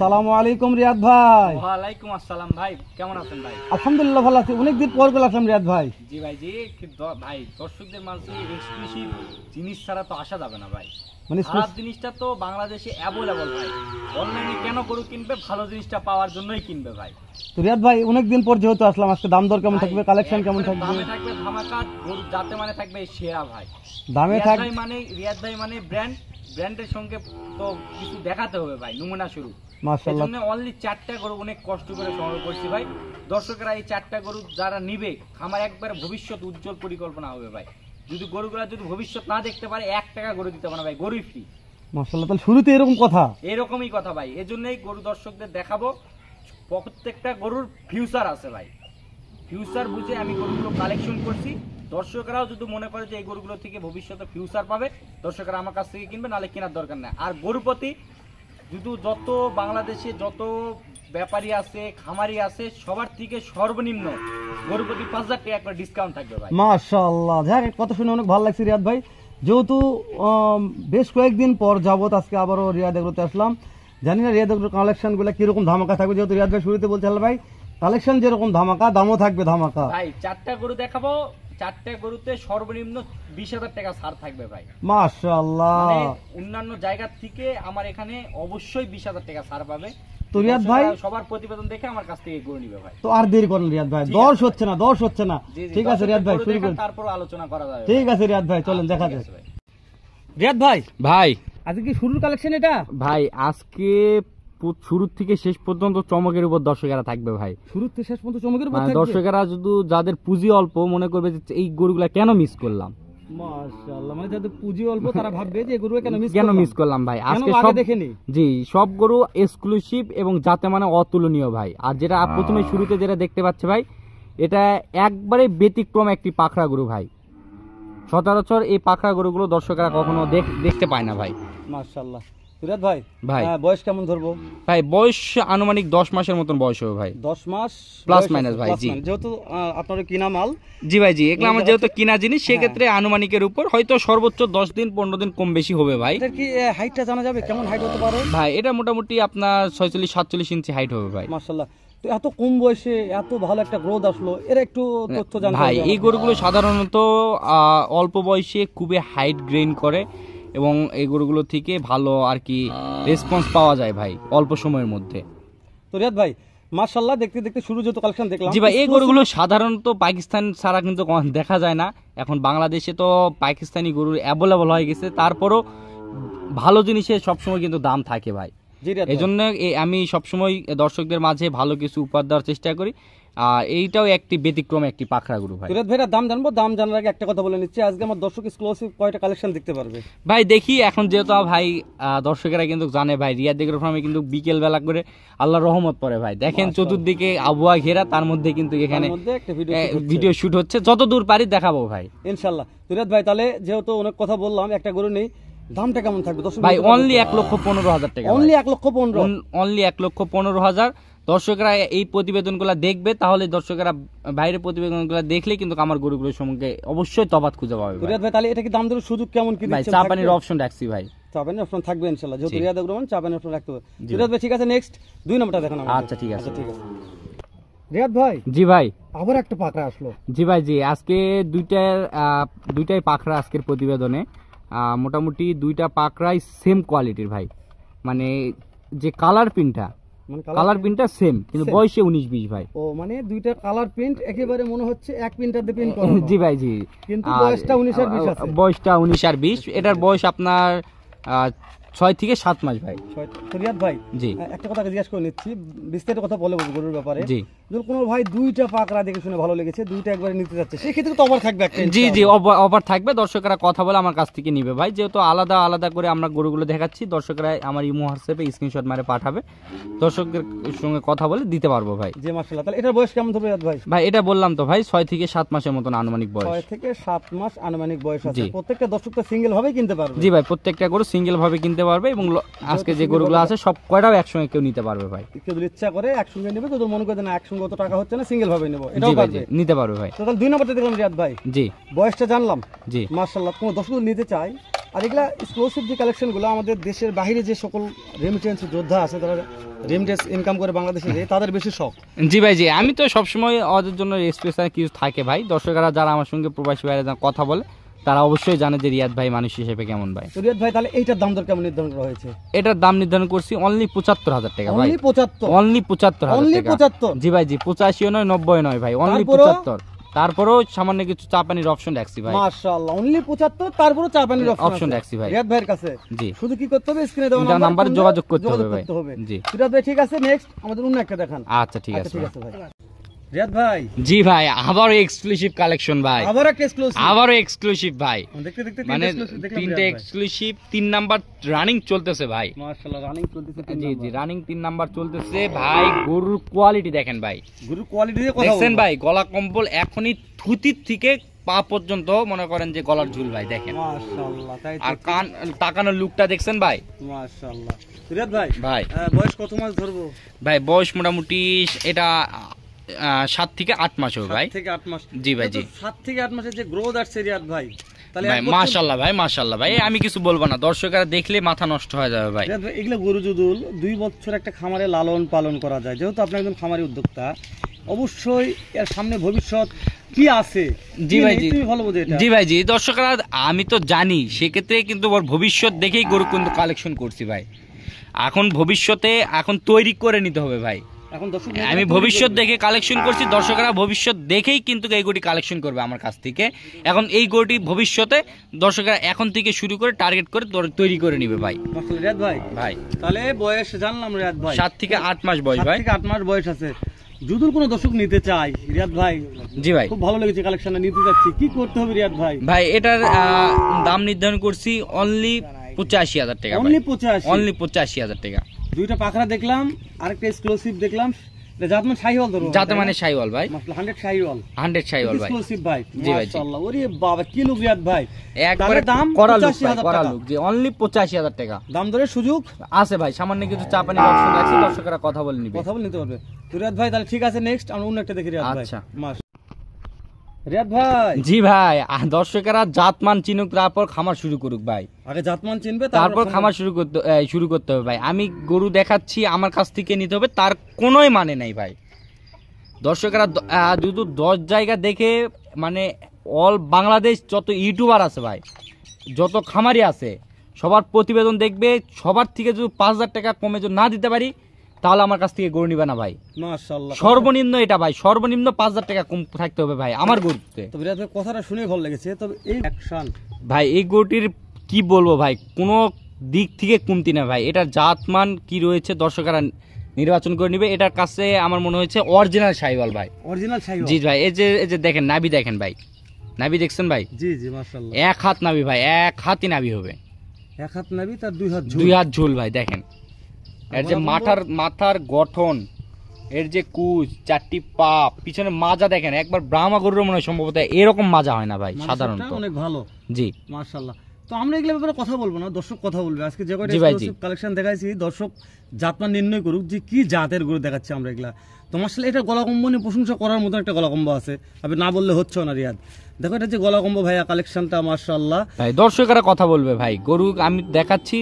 আসসালামু আলাইকুম রিয়াদ ভাই। ওয়ালাইকুম আসসালাম ভাই, কেমন আছেন ভাই? আলহামদুলিল্লাহ ভালো আছি, অনেকদিন পর গেল আসলাম রিয়াদ ভাই। জি ভাই, জি ভাই দর্শকদের মাঝে এক্সক্লুসিভ জিনিস ছাড়া তো আসা যাবে না ভাই। মানে খারাপ জিনিসটা তো বাংলাদেশে অ্যাভেলেবল ভাই। অনলাইনে কেন গরু কিনবে? ভালো জিনিসটা পাওয়ার জন্যই কিনবে ভাই। তো রিয়াদ ভাই অনেকদিন পর যেহেতু আসলাম, আজকে দাম দর কেমন থাকবে, কালেকশন কেমন থাকবে? দামে থাকবে ধামাকা, গরু যাতে মানে থাকবে সেরা ভাই। দামে থাকবে রিয়াদ ভাই মানে ব্র্যান্ডের সঙ্গে তো কিছু দেখাতে হবে ভাই, নমুনা শুরু। মাশাআল্লাহ। এজন্য অনলি 4টা গরু অনেক কষ্ট করে সংগ্রহ করছি ভাই। দর্শকরা এই 4টা গরু যারা নিবে, আমার একবার ভবিষ্যৎ উজ্জ্বল পরিকল্পনা হবে ভাই। যদি গরুগুলা যদি ভবিষ্যৎ না দেখতে পারে, 1 টাকা গরু দিতে পারে না ভাই, গরুই ফ্রি। মাশাআল্লাহ, তাহলে শুরুতে এরকম কথা? এরকমই কথা ভাই। এজন্যই গরু দর্শকদের দেখাবো, প্রত্যেকটা গরুর ফিউচার আছে ভাই। ফিউচার বুঝে আমি গরুগুলো কালেকশন করছি। দর্শকরাও যদি মনে করে যে এই গরুগুলো থেকে ভবিষ্যতে ফিউচার পাবে, দর্শকরা আমার কাছ থেকে কিনবে, নাহলে কেনার দরকার নেই। আর গরুপতি যত বাংলাদেশে যত ব্যাপারী আছে, খামারি আছে, সবার থেকে সর্বনিম্ন গরুপতি 5,000 টাকা একটা ডিসকাউন্ট থাকবে ভাই। মাশাআল্লাহ, যাক কথা শুনে অনেক ভালো লাগছে রিয়াদ ভাই। যেহেতু বেশ কয়েকদিন পর যাবত আজকে আবারও রিয়াদ এগ্রোতে আসলাম, জানি না রিয়াদ এগ্রোর কালেকশন গুলো কিরকম ধামাকা থাকবে। যেহেতু রিয়াদ ভাই শুরুতে বলতে ভাই কালেকশন যেরকম ধামাকা, দামও থাকবে ধামাকা ভাই। 4টা গরু দেখাবো, 4টা গরুতে সর্বনিম্ন 20,000 টাকা ছাড় থাকবে ভাই। মাশাআল্লাহ। মানে অন্যান্য জায়গা থেকে আমার এখানে অবশ্যই 20,000 টাকা ছাড় পাবে। তো রিয়াদ ভাই সবার প্রতিবেদন দেখে আমার কাছ থেকে গরু নিবে ভাই। তো আর দেরি করেন রিয়াদ ভাই, দশ হচ্ছে না। ঠিক আছে রিয়াদ ভাই, শুরু করুন, তারপর আলোচনা করা যাবে। ঠিক আছে রিয়াদ ভাই, চলেন দেখা যাক। রিয়াদ ভাই, ভাই আজকে কি শুরুর কালেকশন এটা? ভাই আজকে শুরু থেকে শেষ পর্যন্ত চমকের উপর দর্শকেরা থাকবে ভাই। শুরু থেকে শেষ পর্যন্ত চমকের উপর থাকবে। দর্শকেরা যদি যাদের পুঁজি অল্প মনে করবে যে এই গরুগুলা কেন মিস করলাম। মাশাআল্লাহ, মানে যাদের পুঁজি অল্প তারা ভাববে যে গরু কেন মিস করলাম ভাই। আজকে সব দেখেনি। জি, সব গরু এক্সক্লুসিভ এবং যাতে মানে অতুলনীয় ভাই। আর যেটা প্রথমে শুরুতে যেটা দেখতে পাচ্ছে ভাই, এটা একবারে ব্যতিক্রম একটি পাখরা গরু ভাই। সচরাচর এই পাখরা গরুগুলো দর্শকরা কখনো দেখতে পায় না ভাই। মাশাআল্লাহ। রিয়াদ ভাই, ভাই বয়স কেমন ধরবো? ভাই বয়স আনুমানিক 10 মাসের মতন বয়স হবে ভাই। 10 মাস প্লাস মাইনাস ভাই। জি, যেহেতু আপনার কিনা মাল। জি ভাই, জি এগুলো আমার যেহেতু কিনা জিনিস, সেক্ষেত্রে আনুমানিকের উপর হয়তো সর্বোচ্চ 10 দিন 15 দিন কম বেশি হবে ভাই। এটা কি হাইটটা জানা যাবে, কেমন হাইট হতে পারে? ভাই এটা মোটামুটি আপনার 46-47 ইঞ্চি হাইট হবে ভাই। মাশাআল্লাহ। তো এত কম বয়সে এত ভালো একটা গ্রোথ আসলো, এর একটু তথ্য জানতে ভাই। এই গরুগুলো সাধারণত অল্প বয়সে খুবই হাইট গেইন করে এবং এই গরুগুলো থেকে ভালো আর কি রেসপন্স পাওয়া যায় ভাই অল্প সময়ের মধ্যে। তো রিয়াদ ভাই মাশাআল্লাহ, দেখতে দেখতে শুরু যত কালেকশন দেখলাম। জি ভাই, এই গরুগুলো সাধারণত পাকিস্তান ছাড়া কিন্তু দেখা যায় না। এখন বাংলাদেশে তো পাকিস্তানি গরুর অ্যাভেলেবল হয়ে গেছে, তারপরও ভালো জিনিসের সবসময় কিন্তু দাম থাকে ভাই। এই জন্য আমি সবসময় দর্শকদের মাঝে ভালো কিছু উপহার দেওয়ার চেষ্টা করি। আর এইটাও একটি ব্যতিক্রম একটি পাখরা গরু ভাই। রিয়াদ ভাইরা দাম জানবো, দাম জানার আগে একটা কথা বলে নিচ্ছি, আজকে আমার দর্শক এক্সক্লুসিভ কয়টা কালেকশন দেখতে পারবে ভাই? দেখি এখন যেহেতু ভাই দর্শকেরা কিন্তু জানে ভাই, রিয়াদ এগ্রো ফার্মে কিন্তু বিকেল বেলা করে আল্লাহর রহমত পড়ে ভাই। দেখেন চতুর্দিকে আবহাওয়া ঘেরা, তার মধ্যে কিন্তু এখানে ভিডিও শুট হচ্ছে। যত দূর পারি দেখাবো ভাই ইনশাল্লাহ। রিয়াদ ভাই, তাহলে যেহেতু অনেক কথা বললাম, একটা গরু নেই, দামটা কেমন থাকবে ভাই? অনলি 1,15,000 টাকা। অনলি 1,15,000? অনলি 1,15,000। দর্শকরা এই প্রতিবেদনগুলো দেখবে, তাহলে দর্শকরা বাইরের প্রতিবেদনগুলো দেখলে কিন্তু আমার গরুগুলোর সঙ্গে অবশ্যই তফাৎ খুঁজে পাবে রিয়াদ ভাই। তাহলে এটা কি দাম দরের সুযোগ কেমন কি দিচ্ছেন? চা পানির অপশন রাখছি ভাই। চা পানির অপশন থাকবে ইনশাআল্লাহ, যেহেতু রিয়াদ এগ্রো চা পানির অপশন রাখতে হবে। রিয়াদ ভাই ঠিক আছে, নেক্সট 2 নম্বরটা দেখান। আচ্ছা ঠিক আছে। রিয়াদ ভাই। জি ভাই, আবার একটা পাকড়া আসলো। জি ভাই, জি আজকে দুইটাই পাকড়া আজকের প্রতিবেদনে। মোটামুটি দুইটা পাকড়াই সেম কোয়ালিটির ভাই। মানে যে কালার প্রিন্টটা সেম, কিন্তু বয়সে 19-20 ভাই। ও মানে দুইটা কালার প্রিন্ট একেবারে মনে হচ্ছে এক প্রিন্টার দিয়ে প্রিন্ট করা। জি ভাই, জি। কিন্তু বয়সটা 19 আর 20 আছে। বয়সটা 19 আর 20। এটার বয়স আপনার 6 থেকে 7 মাস ভাই। রিয়াদ ভাই, জি একটা কথা জিজ্ঞেস করে নিচ্ছি, বিস্তারিত কথা বলে গরুর ব্যাপারে। জি, যদি কোনো ভাই দুইটা পাকড়া দেখে শুনে ভালো লেগেছে, দুইটা একবারে নিতে যাচ্ছে, সেই ক্ষেত্রে তো অফার থাকবে একটা? জি জি, অফার থাকবে। দর্শকরা কথা বলে আমার কাছ থেকে নিবে ভাই। যেহেতু আলাদা আলাদা করে আমরা গরুগুলো দেখাচ্ছি, দর্শকরা আমার ইমো হোয়াটসঅ্যাপে স্ক্রিনশট মারে পাঠাবে, দর্শকদের সঙ্গে কথা বলে দিতে পারবো ভাই। জি মাশাআল্লাহ। তাহলে এটার বয়স কেমন হবে রিয়াদ ভাই? ভাই এটা বললাম তো ভাই, 6 থেকে 7 মাসের মতন আনুমানিক বয়স। 6 থেকে 7 মাস আনুমানিক বয়স আছে। প্রত্যেকটা দর্শক তো সিঙ্গেল ভাবে কিনতে পারবে? জি ভাই, প্রত্যেকটা গরু সিঙ্গেল ভাবে কিনতে পারবে এবং আজকে যে গরুগুলো আছে সব কয়টাও একসঙ্গে কেউ নিতে পারবে ভাই। কেউ যদি ইচ্ছা করে একসঙ্গে নেবে, কেউ মনে করে না একসঙ্গে অত টাকা হচ্ছে না, সিঙ্গেল ভাবে নেব, এটাও পারবে, নিতে পারবে ভাই। তো তাহলে 2 নম্বরটা দেখলাম রিয়াদ ভাই। জি, বয়সটা জানলাম। জি মাশাআল্লাহ। কোন দর্শক নিতে চায় আর এগুলা এক্সক্লুসিভ যে কালেকশনগুলো আমাদের দেশের বাইরে যে সকল রেমিটেন্স যোদ্ধা আছে, তারা রেমিটেন্স ইনকাম করে বাংলাদেশে যায়, তাদের বেশি শখ। জি ভাই, জি আমি তো সবসময় ওদের জন্য স্পেশাল কিছু থাকে ভাই। দর্শকরা যারা আমার সঙ্গে প্রবাসী ভাইরা যারা কথা বলে তারা অবশ্যই জানে যে রিয়াদ ভাই মানুষ হিসেবে কেমন ভাই। তো রিয়াদ ভাই, তাহলে এইটার দাম দর কেমন নির্ধারণ করা হয়েছে? এটার দাম নির্ধারণ করছি অনলি ৭৫,০০০ টাকা ভাই। অনলি 75? অনলি ৭৫,০০০ টাকা। 75? জি ভাই, জি 85 নয় 90 নয় ভাই, অনলি ৭৫। তারপরেও সামান্য কিছু চা পানির অপশন রাখছি ভাই। মাশাআল্লাহ, অনলি 75, তারপরে চা পানির অপশন রাখছি ভাই রিয়াদ ভাইয়ের কাছে। জি, শুধু কি করতে হবে? স্ক্রিনে দেওয়া নাম্বারে যোগাযোগ করতে হবে ভাই। জি রিয়াদ ভাই, ঠিক আছে, নেক্সট আমাদের অন্য একটা দেখান। আচ্ছা ঠিক আছে ঠিক আছে ভাই। রিয়াদ ভাই, জি ভাই, আবারও এক্সক্লুসিভ কালেকশন ভাই, আবার একটা এক্সক্লুসিভ, আবারও এক্সক্লুসিভ ভাই। দেখতে দেখতে মানে তিনটে এক্সক্লুসিভ, 3 নাম্বার রানিং চলতেছে ভাই। মাশাআল্লাহ, রানিং চলতেছে। জি জি, রানিং 3 নাম্বার চলতেছে ভাই। গরুর কোয়ালিটি দেখেন ভাই, গরুর কোয়ালিটি দিয়ে কথা দেখছেন বলবো ভাই। গলা কম্বল এখনই থুতির থেকে পা পর্যন্ত মনে করেন যে গলার ঝুল ভাই দেখেন। মাশাআল্লাহ, তাই তো। আর কান তাকানোর লুকটা দেখছেন ভাই। মাশাআল্লাহ। রিয়াদ ভাই, ভাই বয়স কত মাস ধরবো? ভাই বয়স মোটামুটি এটা 7 থেকে 8 মাস হবে ভাই। 7 থেকে 8 মাস? জি ভাই, জি 7 থেকে 8 মাসের যে গ্রোথ আসছে রিয়াদ ভাই, তাহলে ভাই মাশাআল্লাহ ভাই, মাশাআল্লাহ ভাই। আমি কিছু বলবো না, দর্শকরা দেখলে মাথা নষ্ট হয়ে যাবে ভাই। রিয়াদ ভাই, এগুলা গরু যদুল 2 বছর একটা খামারে লালন পালন করা যায়, যেহেতু আপনি একজন খামারি উদ্যোক্তা, অবশ্যই এর সামনে ভবিষ্যৎ কি আছে? জি ভাই, জি তুমি ভালো বোঝো এটা। জি ভাই, জি দর্শকরা আমি তো জানি, সেক্ষেত্রে কিন্তু ওর ভবিষ্যৎ দেখেই গরু কিন্তু কালেকশন করছি ভাই। এখন ভবিষ্যতে এখন তৈরি করে নিতে হবে ভাই। এখন দর্শক, আমি ভবিষ্যৎ দেখে কালেকশন করছি, দর্শকরা ভবিষ্যৎ দেখেই কিন্তু এই গরুটি কালেকশন করবে আমার কাছ থেকে। এখন এই গরুটি ভবিষ্যতে দর্শকরা এখন থেকে শুরু করে টার্গেট করে তৈরি করে নিবে ভাই। মাশাআল্লাহ রিয়াদ ভাই, ভাই তাহলে বয়স জানলাম রিয়াদ ভাই 7 থেকে 8 মাস বয়স 7 ভাই। থেকে 8 মাস বয়স আছে। যদি কোনো দর্শক নিতে চায় রিয়াদ ভাই, জি ভাই, খুব ভালো লেগেছে কালেকশনটা, নিতে যাচ্ছি, কি করতে হবে রিয়াদ ভাই? ভাই এটার দাম নির্ধারণ করছি অনলি 85,000 টাকা। অনলি 85? অনলি 85,000 টাকা। দুইটা পাখরা দেখলাম, আরেকটা এক্সক্লুসিভ দেখলাম, জাতমান শাহিওয়াল ধরো, যাতে মানে শাহিওয়াল ভাই, 100 শাহিওয়াল, 100 শাহিওয়াল ভাই, এক্সক্লুসিভ ভাই। জি ভাই, জি। মাশাআল্লাহ, ওরে বাবা, কি লুক রিয়াদ ভাই, একবারে দাম করা লুক, 85,000 করা টাকা। লুক, জি অনলি 85,000 টাকা। দাম দরের সুযোগ আছে ভাই, সামান্য কিছু চা পানির অপশন আছে, দর্শকরা কথা বলে নিবে। কথা বলে নিতে পারবে তো রিয়াদ ভাই। তাহলে ঠিক আছে, নেক্সট আমরা অন্য একটা দেখি রিয়াদ ভাই। আচ্ছা। রিয়াদ ভাই, জি ভাই, দর্শকেরা জাতমান চিনুক, তারপর খামার শুরু করুক ভাই। আগে জাতমান চিনবে, তারপর খামার শুরু করতে হবে ভাই। আমি গরু দেখাচ্ছি, আমার কাছ থেকে নিতে হবে, তার কোনোই মানে নাই ভাই। দর্শকেরা যদি 10 জায়গা দেখে, মানে অল বাংলাদেশ যত ইউটিউবার আছে ভাই, যত খামারি আছে, সবার প্রতিবেদন দেখবে, সবার থেকে যদি 5,000 টাকা কমে যদি না দিতে পারি, তাহলে আমার কাছ থেকে গরু নিবে না ভাই। মাশাআল্লাহ, সর্বনিম্ন এটা ভাই, সর্বনিম্ন 5,000 টাকা কম থাকতে হবে ভাই আমার গরুতে। তো রিয়াদ ভাই, কথাটা শুনে ভালো লেগেছে। তবে এই অ্যাকশন ভাই, এই গরুটির কি বলবো ভাই, কোনো দিক থেকে কমতি না ভাই। এটার জাতমান কি রয়েছে দর্শকরা নির্বাচন করে নিবে। এটার কাছে আমার মনে হয়েছে অরিজিনাল শাহিওয়াল ভাই। অরিজিনাল শাহিওয়াল? জি ভাই, এই যে দেখেন নাভি, দেখেন ভাই, নাভি দেখছেন ভাই? জি জি, মাশাআল্লাহ, 1 হাত নাভি ভাই, 1 হাতই নাভি হবে। 1 হাত নাভি, তার 2 হাত ঝুল। 2 হাত ঝুল ভাই দেখেন। এর যে মাথার গঠন, এর যে কুচ, 4টি পা, পিছনে মাজা দেখেন, একবার ব্রাহ্মা গরুর মনে হয় সম্ভবত এরকম মাজা হয় না ভাই সাধারণত। অনেক ভালো, জি মাশাআল্লাহ। তো আমরা এগুলোর ব্যাপারে কথা বলবো না, দর্শক কথা বলবে। আজকে যে কয়টা জি ভাই, জি। এক্সক্লুসিভ কালেকশন দেখাইছি, দর্শক জাতমান নির্ণয় করুক যে কি জাতের গরু দেখাচ্ছি আমরা এগুলা। তোমার সাথে এটা গলাকম্ব নিয়ে প্রশংসা করার মতো একটা গলাকম্ব আছে, আপনি না বললে হচ্ছে না রিয়াদ। দেখো এটা যে গলাকম্ব ভাইয়া কালেকশনটা, মাশাআল্লাহ ভাই। দর্শকেরা কথা বলবে ভাই, গরু আমি দেখাচ্ছি,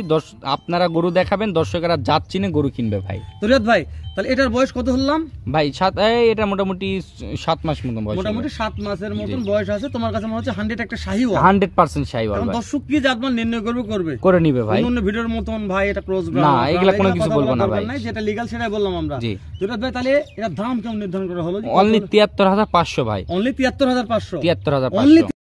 আপনারা গরু দেখাবেন, দর্শকেরা জাত চিনে গরু কিনবে ভাই। তো রিয়াদ ভাই, তাহলে এটার বয়স কত হলাম ভাই? এটা মোটামুটি 7 মাস মতো বয়স, মোটামুটি 7 মাসের মতন বয়স আছে। তোমার কাছে মনে হচ্ছে 100 একটা শাহিওয়াল, 100% শাহিওয়াল ভাই। দর্শক কি জাতমান নির্ণয় করবে করে নিবে ভাই। অন্য ভিডিওর মতন ভাই এটা ক্রস না, এগুলা কোনো কিছু বলবো না ভাই, যেটা লিগ্যাল সেটাই বললাম আমরা। জি রিয়াদ ভাই, তাহলে এটা দাম কেমন নির্ধারণ করা হলো? অনলি 73,500 ভাই। অনলি 73,500? 73,500।